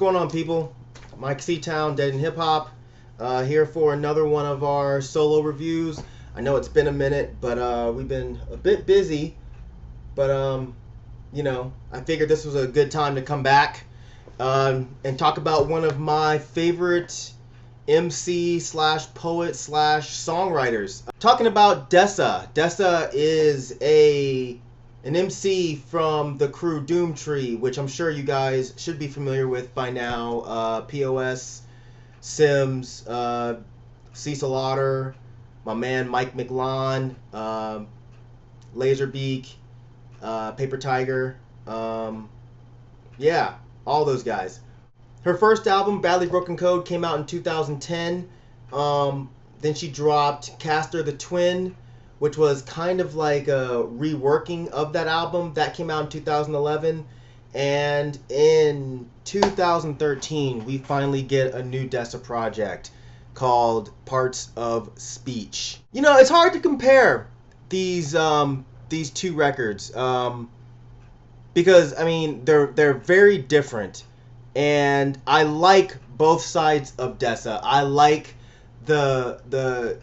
going on, people? Myke C-Town, Dead in Hip Hop, here for another one of our solo reviews. I know it's been a minute, but we've been a bit busy. But you know, I figured this was a good time to come back and talk about one of my favorite MC slash poet slash songwriters. Talking about Dessa. Dessa is an MC from the crew Doomtree, which I'm sure you guys should be familiar with by now. POS, Sims, Cecil Otter, my man Myke McLawn, Laserbeak, Paper Tiger, yeah, all those guys. Her first album, Badly Broken Code, came out in 2010. Then she dropped Castor the Twin, which was kind of like a reworking of that album. That came out in 2011. And in 2013, we finally get a new Dessa project called Parts of Speech. You know, it's hard to compare these two records because, I mean, they're very different. And I like both sides of Dessa. I like the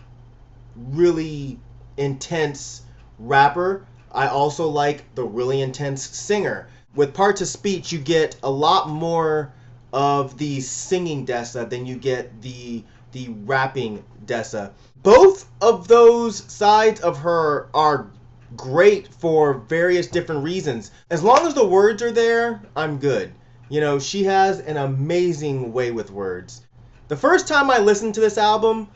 really intense rapper. I also like the really intense singer. With Parts of Speech, you get a lot more of the singing Dessa than you get the rapping Dessa. Both of those sides of her are great for various different reasons. As long as the words are there, I'm good. You know, she has an amazing way with words. The first time I listened to this album,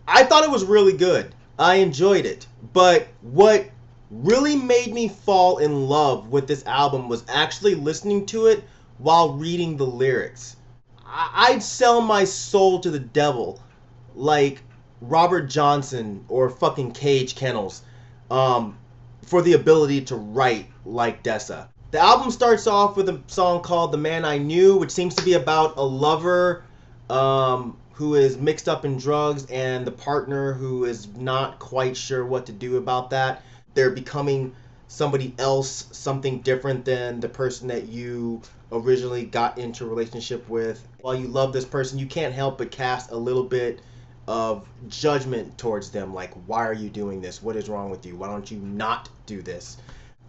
I thought it was really good. I enjoyed it. But what really made me fall in love with this album was actually listening to it while reading the lyrics. I'd sell my soul to the devil like Robert Johnson or fucking Cage Kennels for the ability to write like Dessa. The album starts off with a song called The Man I Knew, which seems to be about a lover who is mixed up in drugs and the partner who is not quite sure what to do about that. They're becoming somebody else, something different than the person that you originally got into a relationship with. While you love this person, you can't help but cast a little bit of judgment towards them. Like, why are you doing this? What is wrong with you? Why don't you not do this?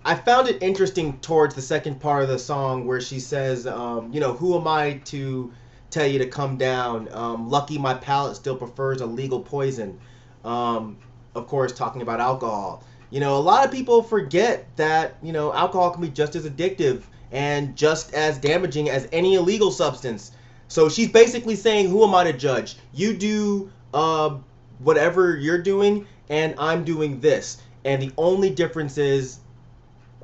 I found it interesting towards the second part of the song where she says, you know, who am I to tell you to come down? Lucky my palate still prefers a legal poison. Of course, talking about alcohol. You know, a lot of people forget that, you know, alcohol can be just as addictive and just as damaging as any illegal substance. So she's basically saying, who am I to judge? You do whatever you're doing, and I'm doing this. And the only difference is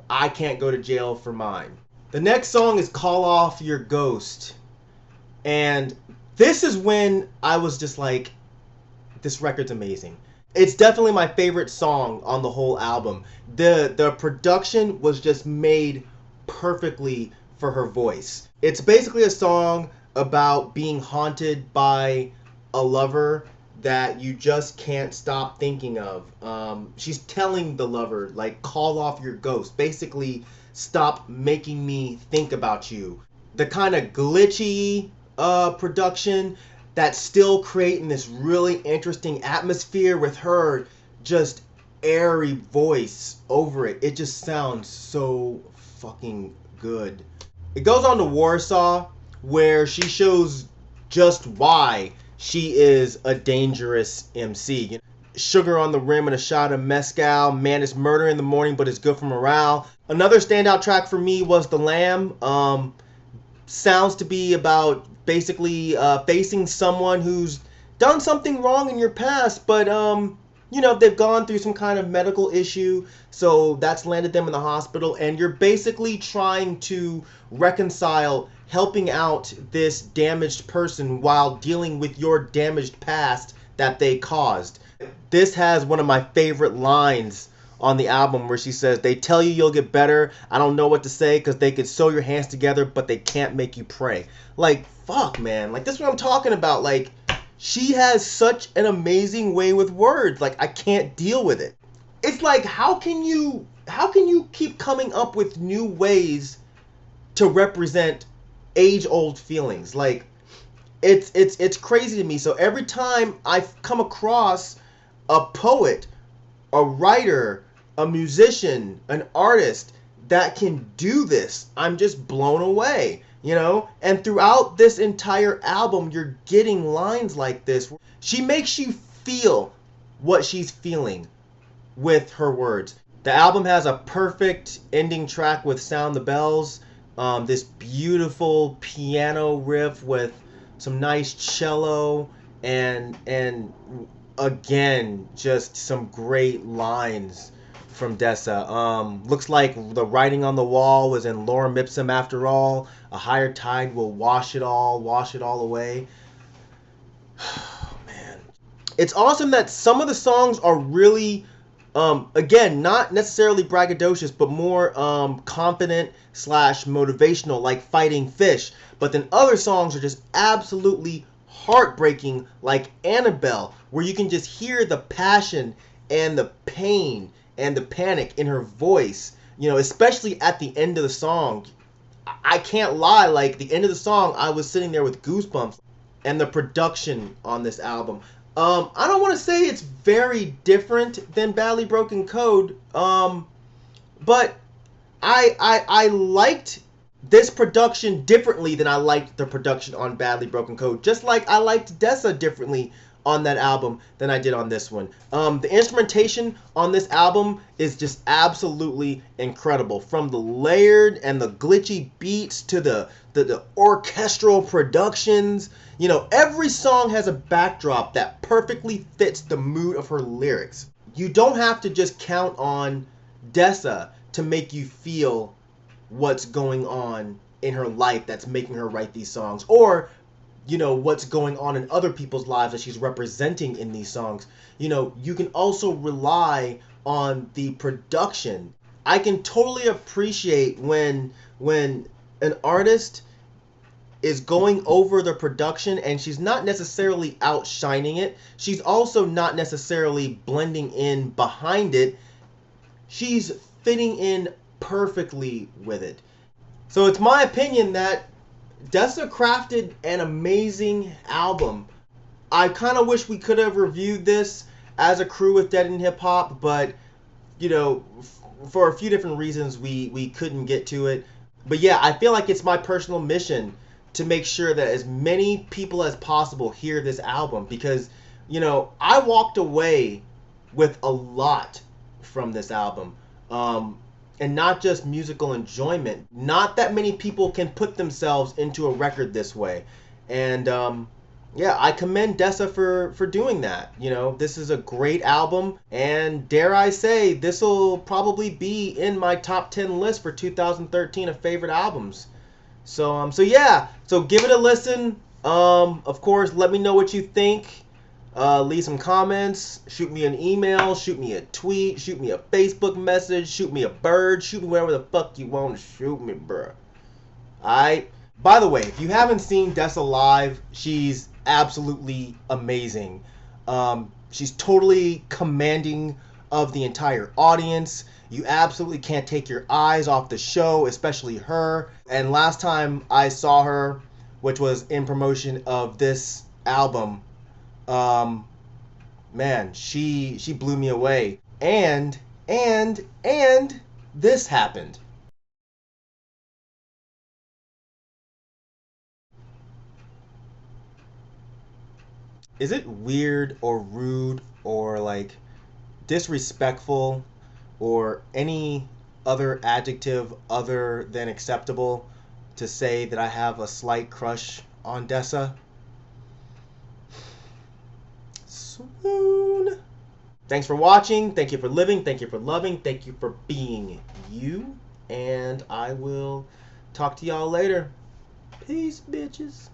I can't go to jail for mine. The next song is Call Off Your Ghost. And this is when I was just like, this record's amazing. It's definitely my favorite song on the whole album. The production was just made perfectly for her voice. It's basically a song about being haunted by a lover that you just can't stop thinking of. She's telling the lover, like, call off your ghost. Basically, stop making me think about you. The kind of glitchy production that's still creating this really interesting atmosphere with her just airy voice over it. It just sounds so fucking good. It goes on to Warsaw, where she shows just why she is a dangerous MC. Sugar on the rim and a shot of mezcal. Man, it's murder in the morning, but it's good for morale. Another standout track for me was The Lamb. Sounds to be about basically facing someone who's done something wrong in your past, but you know, they've gone through some kind of medical issue, so that's landed them in the hospital, and you're basically trying to reconcile helping out this damaged person while dealing with your damaged past that they caused. This has one of my favorite lines on the album where she says, they tell you you'll get better. I don't know what to say because they could sew your hands together, but they can't make you pray. Like, fuck, man. Like, this is what I'm talking about. Like, she has such an amazing way with words. Like, I can't deal with it. It's like, how can you keep coming up with new ways to represent age-old feelings. Like it's crazy to me. So every time I come across a poet, a writer, a musician, an artist that can do this, I'm just blown away, you know? And throughout this entire album, you're getting lines like this. She makes you feel what she's feeling with her words. The album has a perfect ending track with Sound the Bells. This beautiful piano riff with some nice cello and again, just some great lines from Dessa. Looks like the writing on the wall was in Lorem Ipsum after all. A higher tide will wash it all away. Man. It's awesome that some of the songs are really, again, not necessarily braggadocious, but more confident / motivational, like Fighting Fish. But then other songs are just absolutely heartbreaking, like Annabelle, where you can just hear the passion and the pain and the panic in her voice, you know, especially at the end of the song. I can't lie, like the end of the song, I was sitting there with goosebumps. And the production on this album, I don't want to say it's very different than Badly Broken Code, but I liked this production differently than I liked the production on Badly Broken Code. Just like I liked Dessa differently on that album than I did on this one. The instrumentation on this album is just absolutely incredible. From the layered and the glitchy beats to the orchestral productions. You know, every song has a backdrop that perfectly fits the mood of her lyrics. You don't have to just count on Dessa to make you feel what's going on in her life that's making her write these songs, or you know, what's going on in other people's lives that she's representing in these songs. You know, you can also rely on the production. I can totally appreciate when an artist is going over the production and she's not necessarily outshining it. She's also not necessarily blending in behind it. She's fitting in perfectly with it. So it's my opinion that Dessa crafted an amazing album. I kind of wish we could have reviewed this as a crew with Dead in Hip Hop, but you know, for a few different reasons we couldn't get to it. But yeah, I feel like it's my personal mission to make sure that as many people as possible hear this album, because you know, I walked away with a lot from this album. And not just musical enjoyment. Not that many people can put themselves into a record this way. And yeah, I commend Dessa for doing that. You know, this is a great album, and dare I say, this will probably be in my top 10 list for 2013 of favorite albums. So yeah, so give it a listen. Of course, let me know what you think. Leave some comments, shoot me an email, shoot me a tweet, shoot me a Facebook message, shoot me a bird, shoot me wherever the fuck you want to shoot me, bruh. Alright? By the way, if you haven't seen Dessa live, she's absolutely amazing. She's totally commanding of the entire audience. You absolutely can't take your eyes off the show, especially her. And last time I saw her, which was in promotion of this album, man, she blew me away. And this happened. Is it weird or rude or like disrespectful or any other adjective other than acceptable to say that I have a slight crush on Dessa? Swoon. Thanks for watching. Thank you for living. Thank you for loving. Thank you for being you. And I will talk to y'all later. Peace, bitches.